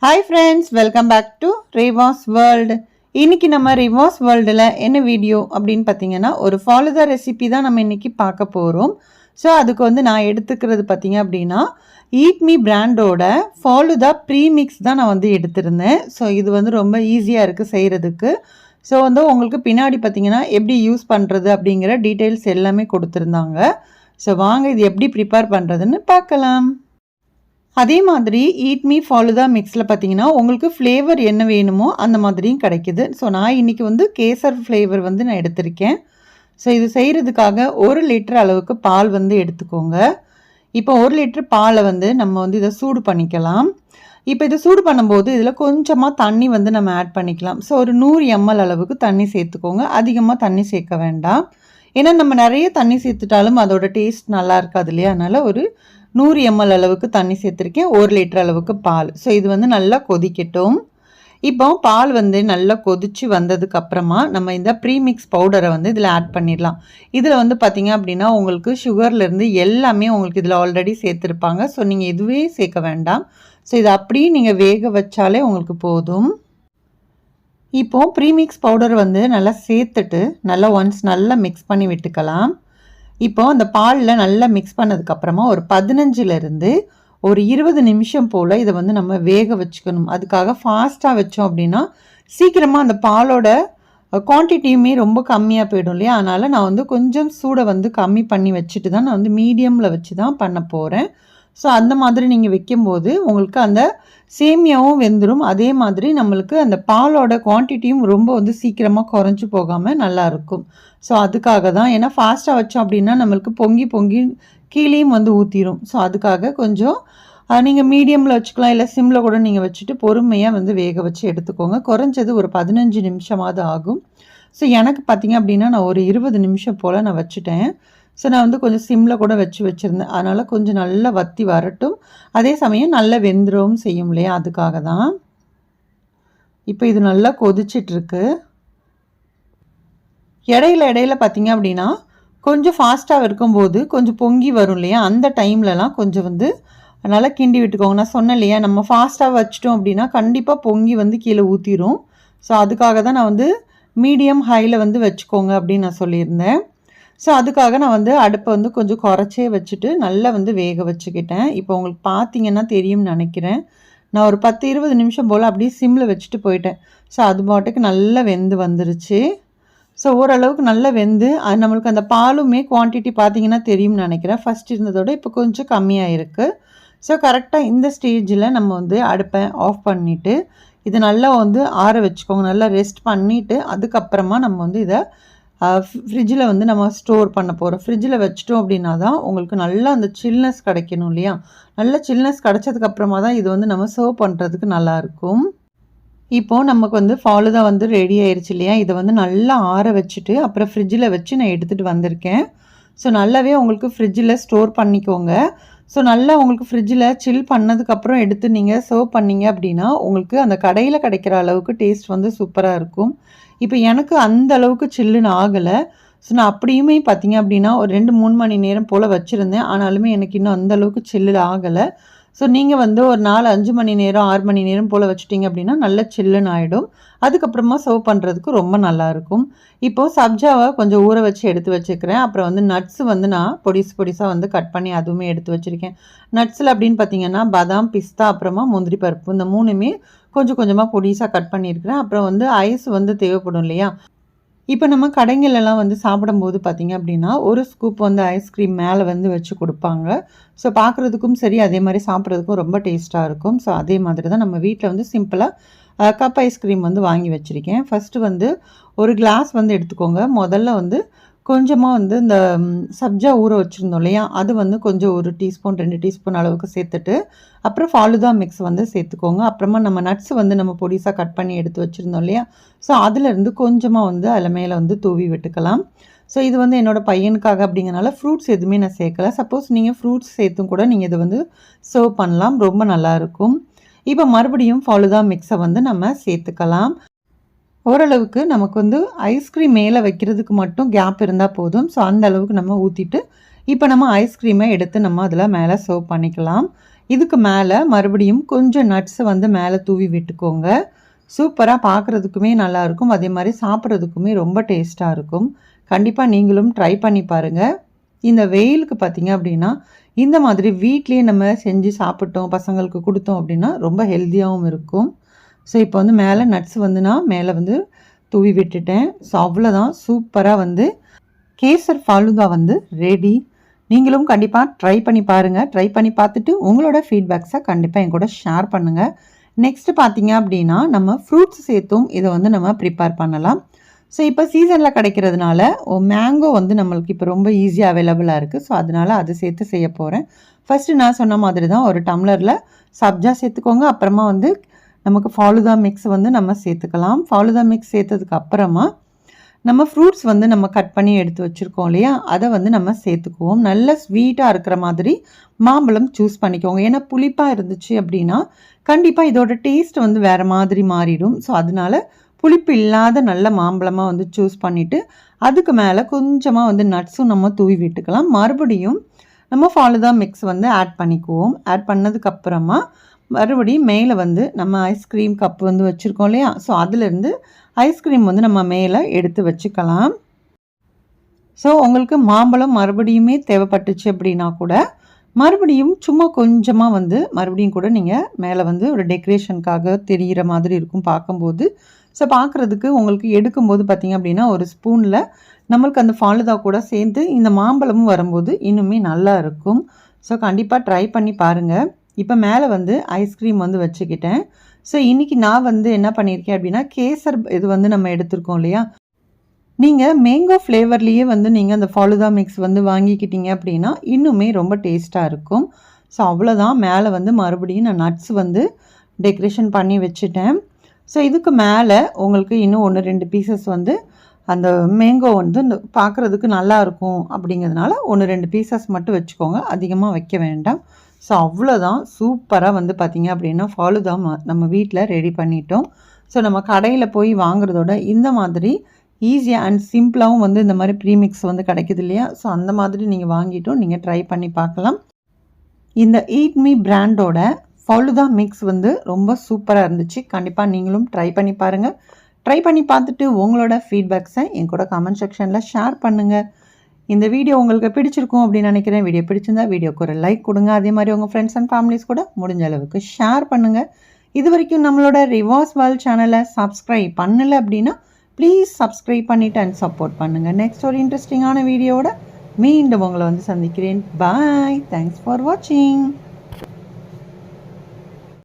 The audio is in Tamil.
Hi friends, welcome back to Rivaz world. இன்றைக்கி நம்ம ரிவாஸ் வேர்ல்டில் என்ன வீடியோ அப்படின்னு பார்த்தீங்கன்னா, ஒரு ஃபாலுதா ரெசிபி தான் நம்ம இன்றைக்கி பார்க்க போகிறோம். ஸோ அதுக்கு வந்து நான் எடுத்துக்கிறது பார்த்தீங்க அப்படின்னா, ஈட் மீ பிராண்டோட ஃபாலுதா ப்ரீமிக்ஸ் தான் நான் வந்து எடுத்திருந்தேன். ஸோ இது வந்து ரொம்ப ஈஸியாக இருக்குது செய்கிறதுக்கு. ஸோ வந்து உங்களுக்கு பின்னாடி பார்த்தீங்கன்னா எப்படி யூஸ் பண்ணுறது அப்படிங்கிற டீட்டெயில்ஸ் எல்லாமே கொடுத்துருந்தாங்க. ஸோ வாங்க இது எப்படி ப்ரிப்பேர் பண்ணுறதுன்னு பார்க்கலாம். அதே மாதிரி ஈட் மீ ஃபாலுதா மிக்ஸில் பார்த்தீங்கன்னா உங்களுக்கு ஃப்ளேவர் என்ன வேணுமோ அந்த மாதிரியும் கிடைக்கிது. ஸோ நான் இன்றைக்கி வந்து கேசர் ஃப்ளேவர் வந்து நான் எடுத்திருக்கேன். ஸோ இது செய்கிறதுக்காக 1 லிட்டர் அளவுக்கு பால் வந்து எடுத்துக்கோங்க. இப்போ 1 லிட்டர் பாலை வந்து நம்ம வந்து இதை சூடு பண்ணிக்கலாம். இப்போ இதை சூடு பண்ணும்போது இதில் கொஞ்சமாக தண்ணி வந்து நம்ம ஆட் பண்ணிக்கலாம். ஸோ ஒரு 100 ml அளவுக்கு தண்ணி சேர்த்துக்கோங்க. அதிகமாக தண்ணி சேர்க்க வேண்டாம். ஏன்னா நம்ம நிறைய தண்ணி சேர்த்துட்டாலும் அதோட டேஸ்ட் நல்லா இருக்காது இல்லையா? அதனால் ஒரு 100 ml அளவுக்கு தண்ணி சேர்த்துருக்கேன். 1 லிட்டர் அளவுக்கு பால். ஸோ இது வந்து நல்லா கொதிக்கட்டும். இப்போ பால் வந்து நல்லா கொதித்து வந்ததுக்கு அப்புறமா நம்ம இந்த ப்ரீமிக்ஸ் பவுடரை வந்து இதில் ஆட் பண்ணிடலாம். இதில் வந்து பார்த்திங்க அப்படின்னா உங்களுக்கு சுகர்லேருந்து எல்லாமே உங்களுக்கு இதில் ஆல்ரெடி சேர்த்துருப்பாங்க. ஸோ நீங்கள் இதுவே சேர்க்க வேண்டாம். ஸோ இதை அப்படியே நீங்கள் வேக வச்சாலே உங்களுக்கு போதும். இப்போது ப்ரீமிக்ஸ் பவுடர் வந்து நல்லா சேர்த்துட்டு நல்லா மிக்ஸ் பண்ணி விட்டுக்கலாம். இப்போ அந்த பாலில் நல்லா மிக்ஸ் பண்ணதுக்கப்புறமா ஒரு 15லேருந்து ஒரு 20 நிமிஷம் போல் இதை வந்து நம்ம வேக வச்சுக்கணும். அதுக்காக ஃபாஸ்ட்டாக வச்சோம் அப்படின்னா சீக்கிரமாக அந்த பாலோட குவான்டிட்டியுமே ரொம்ப கம்மியாக போயிடும் இல்லையா? அதனால் நான் வந்து கொஞ்சம் சூடை வந்து கம்மி பண்ணி வச்சுட்டு தான் நான் வந்து மீடியமில் வச்சு தான் பண்ண போகிறேன். ஸோ அந்த மாதிரி நீங்கள் வைக்கும்போது உங்களுக்கு அந்த சேமியாவும் வெந்துடும். அதே மாதிரி நம்மளுக்கு அந்த பாலோட குவான்டிட்டியும் ரொம்ப வந்து சீக்கிரமாக குறைஞ்சி போகாமல் நல்லாயிருக்கும். ஸோ அதுக்காக தான். ஏன்னா ஃபாஸ்ட்டாக வச்சோம் அப்படின்னா நம்மளுக்கு பொங்கி கீழேயும் வந்து ஊற்றிடும். ஸோ அதுக்காக கொஞ்சம் நீங்கள் மீடியமில் வச்சுக்கலாம், இல்லை சிம்மில் கூட நீங்கள் வச்சுட்டு பொறுமையாக வந்து வேக வச்சு எடுத்துக்கோங்க. குறைஞ்சது ஒரு 15 நிமிஷமாவது ஆகும். ஸோ எனக்கு பார்த்திங்க அப்படின்னா நான் ஒரு 20 நிமிஷம் போல் நான் வச்சுட்டேன். ஸோ நான் வந்து கொஞ்சம் சிம்மில் கூட வச்சுருந்தேன். அதனால் கொஞ்சம் நல்லா வற்றி வரட்டும். அதே சமயம் நல்லா வெந்துடும் செய்யும் இல்லையா? அதுக்காக தான். இப்போ இது நல்லா கொதிச்சிட்ருக்கு. இடையில பார்த்திங்க அப்படின்னா கொஞ்சம் ஃபாஸ்ட்டாக இருக்கும்போது கொஞ்சம் பொங்கி வரும் இல்லையா? அந்த டைம்லலாம் கொஞ்சம் வந்து நல்லா கிண்டி விட்டுக்கோங்க. நான் சொன்னேன் இல்லையா, நம்ம ஃபாஸ்ட்டாக வச்சிட்டோம் அப்படின்னா கண்டிப்பாக பொங்கி வந்து கீழே ஊற்றிடும். ஸோ அதுக்காக தான் நான் வந்து மீடியம் ஹையில் வந்து வச்சுக்கோங்க அப்படின்னு நான் சொல்லியிருந்தேன். ஸோ அதுக்காக நான் வந்து அடுப்பை வந்து கொஞ்சம் குறைச்சே வச்சுட்டு நல்லா வந்து வேக வச்சுக்கிட்டேன். இப்போ உங்களுக்கு பார்த்தீங்கன்னா தெரியும்னு நினைக்கிறேன். நான் ஒரு 10-20 நிமிஷம் போல் அப்படியே சிம்மில் வச்சுட்டு போயிட்டேன். ஸோ அது பாட்டுக்கு நல்லா வெந்து வந்துருச்சு. ஸோ ஓரளவுக்கு நல்லா வெந்து அது நம்மளுக்கு அந்த பாலுமே குவான்டிட்டி பார்த்தீங்கன்னா தெரியும்னு நினைக்கிறேன். ஃபஸ்ட் இருந்ததோட இப்போ கொஞ்சம் கம்மியாக இருக்குது. ஸோ கரெக்டாக இந்த ஸ்டேஜில் நம்ம வந்து அடுப்பை ஆஃப் பண்ணிவிட்டு இதை நல்லா வந்து ஆற வச்சுக்கோங்க. நல்லா ரெஸ்ட் பண்ணிவிட்டு அதுக்கப்புறமா நம்ம வந்து இதை ஃப்ரிட்ஜில் வந்து நம்ம ஸ்டோர் பண்ண போகிறோம். ஃப்ரிட்ஜில் வச்சிட்டோம் அப்படின்னா தான் உங்களுக்கு நல்லா அந்த சில்னஸ் கிடைக்கணும் இல்லையா? நல்ல சில்னஸ் கிடச்சதுக்கப்புறமா தான் இது வந்து நம்ம சர்வ் பண்ணுறதுக்கு நல்லாயிருக்கும். இப்போது நமக்கு வந்து ஃபாலுதா வந்து ரெடி ஆயிடுச்சு இல்லையா? இதை வந்து நல்லா ஆற வச்சுட்டு அப்புறம் ஃப்ரிட்ஜில் வச்சு நான் எடுத்துகிட்டு வந்திருக்கேன். ஸோ நல்லாவே உங்களுக்கு ஃப்ரிட்ஜில் ஸ்டோர் பண்ணிக்கோங்க. ஸோ நல்லா உங்களுக்கு ஃப்ரிட்ஜில் சில் பண்ணதுக்கப்புறம் எடுத்து நீங்கள் சர்வ் பண்ணிங்க அப்படின்னா உங்களுக்கு அந்த கடையில் கிடைக்கிற அளவுக்கு டேஸ்ட் வந்து சூப்பராக இருக்கும். இப்போ எனக்கு அந்த அளவுக்கு சில்லுன்னு ஆகலை. ஸோ நான் அப்படியுமே பார்த்திங்க அப்படின்னா ஒரு 2-3 மணி நேரம் போல் வச்சுருந்தேன். ஆனாலுமே எனக்கு இன்னும் அந்த அளவுக்கு சில்லு ஆகலை. ஸோ நீங்கள் வந்து ஒரு 4-5 மணி நேரம் 6 மணி நேரம் போல் வச்சுட்டிங்க அப்படின்னா நல்ல சில்லுன்னு ஆகிடும். அதுக்கப்புறமா சர்வ் பண்ணுறதுக்கு ரொம்ப நல்லாயிருக்கும். இப்போது சப்ஜாவை கொஞ்சம் ஊற வச்சு எடுத்து வச்சுக்கிறேன். அப்புறம் வந்து நட்ஸு வந்து நான் பொடிசாக வந்து கட் பண்ணி அதுவுமே எடுத்து வச்சுருக்கேன். நட்ஸில் அப்படின்னு பார்த்திங்கன்னா பாதாம், பிஸ்தா, அப்புறமா முந்திரி பருப்பு, இந்த 3மே கொஞ்சமாக பொடிசாக கட் பண்ணியிருக்கிறேன். அப்புறம் வந்து ஐஸ் வந்து தேவைப்படும் இல்லையா? இப்போ நம்ம கடைங்களெல்லாம் வந்து சாப்பிடும்போது பார்த்திங்க அப்படின்னா ஒரு ஸ்கூப் வந்து ஐஸ்கிரீம் மேலே வந்து வச்சு கொடுப்பாங்க. ஸோ பார்க்குறதுக்கும் சரி, அதே மாதிரி சாப்பிட்றதுக்கும் ரொம்ப டேஸ்ட்டாக இருக்கும். ஸோ அதே மாதிரி தான் நம்ம வீட்டில் வந்து சிம்பிளாக கப் ஐஸ்கிரீம் வந்து வாங்கி வச்சுருக்கேன். ஃபஸ்ட்டு வந்து ஒரு கிளாஸ் வந்து எடுத்துக்கோங்க. முதல்ல வந்து கொஞ்சமாக வந்து இந்த சப்ஜா ஊற வச்சுருந்தோம் இல்லையா? அது வந்து கொஞ்சம் 1 டீஸ்பூன் 2 டீஸ்பூன் அளவுக்கு சேர்த்துட்டு அப்புறம் ஃபாலுதா மிக்ஸ் வந்து சேர்த்துக்கோங்க. அப்புறமா நம்ம நட்ஸ் வந்து நம்ம பொடிசாக கட் பண்ணி எடுத்து வச்சுருந்தோம் இல்லையா? ஸோ அதிலேருந்து கொஞ்சமாக வந்து அதில் மேலே வந்து தூவி விட்டுக்கலாம். ஸோ இது வந்து என்னோடய பையனுக்காக அப்படிங்கிறனால ஃப்ரூட்ஸ் எதுவுமே நான் சேர்க்கலை. சப்போஸ் நீங்கள் ஃப்ரூட்ஸ் சேர்த்தும் கூட நீங்கள் இதை வந்து சர்வ் பண்ணலாம். ரொம்ப நல்லாயிருக்கும். இப்போ மறுபடியும் ஃபாலுதா மிக்ஸை வந்து நம்ம சேர்த்துக்கலாம். ஓரளவுக்கு நமக்கு வந்து ஐஸ்கிரீம் மேலே வைக்கிறதுக்கு மட்டும் கேப் இருந்தால் போதும். ஸோ அந்த அளவுக்கு நம்ம ஊற்றிட்டு இப்போ நம்ம ஐஸ்கிரீமை எடுத்து நம்ம அதில் மேலே சர்வ் பண்ணிக்கலாம். இதுக்கு மேலே மறுபடியும் கொஞ்சம் நட்ஸை வந்து மேலே தூவி விட்டுக்கோங்க. சூப்பராக பார்க்குறதுக்குமே நல்லாயிருக்கும், அதே மாதிரி சாப்பிட்றதுக்குமே ரொம்ப டேஸ்ட்டாக இருக்கும். கண்டிப்பாக நீங்களும் ட்ரை பண்ணி பாருங்கள். இந்த வெயிலுக்கு பார்த்தீங்க அப்படின்னா இந்த மாதிரி வீட்லேயே நம்ம செஞ்சு சாப்பிட்டோம், பசங்களுக்கு கொடுத்தோம் அப்படின்னா ரொம்ப ஹெல்த்தியாகவும் இருக்கும். ஸோ இப்போ வந்து மேலே நட்ஸ் வந்து நான் மேலே வந்து தூவி விட்டுட்டேன். ஸோ அவ்வளோதான், சூப்பராக வந்து கேசர் ஃபாலுதா வந்து ரெடி. நீங்களும் கண்டிப்பாக ட்ரை பண்ணி பாருங்கள். ட்ரை பண்ணி பார்த்துட்டு உங்களோட ஃபீட்பேக்ஸை கண்டிப்பாக என் கூட ஷேர் பண்ணுங்கள். நெக்ஸ்ட்டு பார்த்தீங்க அப்படின்னா நம்ம ஃப்ரூட்ஸ் சேர்த்தும் இதை வந்து நம்ம ப்ரிப்பேர் பண்ணலாம். ஸோ இப்போ சீசனில் கிடைக்கிறதுனால மேங்கோ வந்து நம்மளுக்கு இப்போ ரொம்ப ஈஸியாக அவைலபிளாக இருக்குது. ஸோ அதனால் அதை சேர்த்து செய்ய போகிறேன். ஃபஸ்ட்டு நான் சொன்ன மாதிரி தான் ஒரு டம்ளரில் சப்ஜா சேர்த்துக்கோங்க. அப்புறமா வந்து நமக்கு ஃபாலுதா மிக்ஸ் வந்து நம்ம சேர்த்துக்கலாம். ஃபாலுதா மிக்ஸ் சேர்த்ததுக்கு அப்புறமா நம்ம ஃப்ரூட்ஸ் வந்து நம்ம கட் பண்ணி எடுத்து வச்சுருக்கோம் இல்லையா, அதை வந்து நம்ம சேர்த்துக்குவோம். நல்ல ஸ்வீட்டாக இருக்கிற மாதிரி மாம்பழம் சூஸ் பண்ணிக்கோங்க. ஏன்னா புளிப்பாக இருந்துச்சு அப்படின்னா கண்டிப்பாக இதோட டேஸ்ட் வந்து வேறு மாதிரி மாறிடும். ஸோ அதனால புளிப்பு இல்லாத நல்ல மாம்பழமாக வந்து சூஸ் பண்ணிவிட்டு அதுக்கு மேலே கொஞ்சமாக வந்து நட்ஸும் நம்ம தூவி விட்டுக்கலாம். மறுபடியும் நம்ம ஃபாலுதா மிக்ஸ் வந்து ஆட் பண்ணிக்குவோம். ஆட் பண்ணதுக்கப்புறமா மறுபடியும் மேலே வந்து நம்ம ஐஸ்கிரீம் கப் வந்து வச்சுருக்கோம் இல்லையா, ஸோ அதுலேருந்து ஐஸ்கிரீம் வந்து நம்ம மேலே எடுத்து வச்சுக்கலாம். ஸோ உங்களுக்கு மாம்பழம் மறுபடியுமே தேவைப்பட்டுச்சு அப்படின்னா கூட மறுபடியும் சும்மா கொஞ்சமாக வந்து மறுபடியும் கூட நீங்கள் மேலே வந்து ஒரு டெக்கரேஷனுக்காக தெரிகிற மாதிரி இருக்கும் பார்க்கும்போது. ஸோ பார்க்குறதுக்கு உங்களுக்கு எடுக்கும்போது பார்த்திங்க அப்படின்னா ஒரு ஸ்பூனில் நம்மளுக்கு அந்த ஃபாலுதா கூட சேர்ந்து இந்த மாம்பழமும் வரும்போது இன்னுமே நல்லா இருக்கும். ஸோ கண்டிப்பாக ட்ரை பண்ணி பாருங்கள். இப்போ மேலே வந்து ஐஸ்கிரீம் வந்து வச்சுக்கிட்டேன். ஸோ இன்றைக்கி நான் வந்து என்ன பண்ணியிருக்கேன் அப்படின்னா கேசர் இது வந்து நம்ம எடுத்துருக்கோம் இல்லையா, நீங்கள் மேங்கோ ஃப்ளேவர்லேயே வந்து நீங்கள் அந்த ஃபாலுதா மிக்ஸ் வந்து வாங்கிக்கிட்டீங்க அப்படின்னா இன்னுமே ரொம்ப டேஸ்ட்டாக இருக்கும். ஸோ அவ்வளோதான், மேலே வந்து மறுபடியும் நான் நட்ஸ் வந்து டெக்கரேஷன் பண்ணி வச்சுட்டேன். ஸோ இதுக்கு மேலே உங்களுக்கு இன்னும் 1-2 பீசஸ் வந்து அந்த மேங்கோ வந்து பார்க்குறதுக்கு நல்லாயிருக்கும் அப்படிங்கிறதுனால 1-2 பீசஸ் மட்டும் வச்சுக்கோங்க, அதிகமாக வைக்க வேண்டாம். ஸோ அவ்வளோதான், சூப்பராக வந்து பார்த்திங்க அப்படின்னா ஃபாலுதா நம்ம வீட்டில் ரெடி பண்ணிட்டோம். ஸோ நம்ம கடையில் போய் வாங்குறதோட இந்த மாதிரி ஈஸியாக அண்ட் சிம்பிளாகவும் வந்து இந்த மாதிரி ப்ரீமிக்ஸ் வந்து கிடைக்குது இல்லையா, ஸோ அந்த மாதிரி நீங்கள் வாங்கிட்டும் நீங்கள் ட்ரை பண்ணி பார்க்கலாம். இந்த ஈட் மீ பிராண்டோட ஃபாலுதா மிக்ஸ் வந்து ரொம்ப சூப்பராக இருந்துச்சு. கண்டிப்பாக நீங்களும் ட்ரை பண்ணி பாருங்கள். ட்ரை பண்ணி பார்த்துட்டு உங்களோட ஃபீட்பேக்ஸை என் கூட கமெண்ட் செக்ஷனில் ஷேர் பண்ணுங்கள். இந்த வீடியோ உங்களுக்கு பிடிச்சிருக்கும் அப்படின்னு நினைக்கிறேன். வீடியோ பிடிச்சிருந்தா வீடியோக்கு ஒரு லைக் கொடுங்க. அதே மாதிரி உங்கள் ஃப்ரெண்ட்ஸ் அண்ட் ஃபேமிலிஸ் கூட முடிஞ்ச அளவுக்கு ஷேர் பண்ணுங்கள். இது வரைக்கும் நம்மளோட ரிவாஸ் வேர்ல்ட் சேனலை சப்ஸ்கிரைப் பண்ணலை அப்படின்னா ப்ளீஸ் சப்ஸ்கிரைப் பண்ணிவிட்டு அண்ட் சப்போர்ட் பண்ணுங்கள். நெக்ஸ்ட் ஒரு இன்ட்ரெஸ்டிங்கான வீடியோவோட மீண்டும் உங்களை வந்து சந்திக்கிறேன். பாய், தேங்க்ஸ் ஃபார் வாட்சிங்.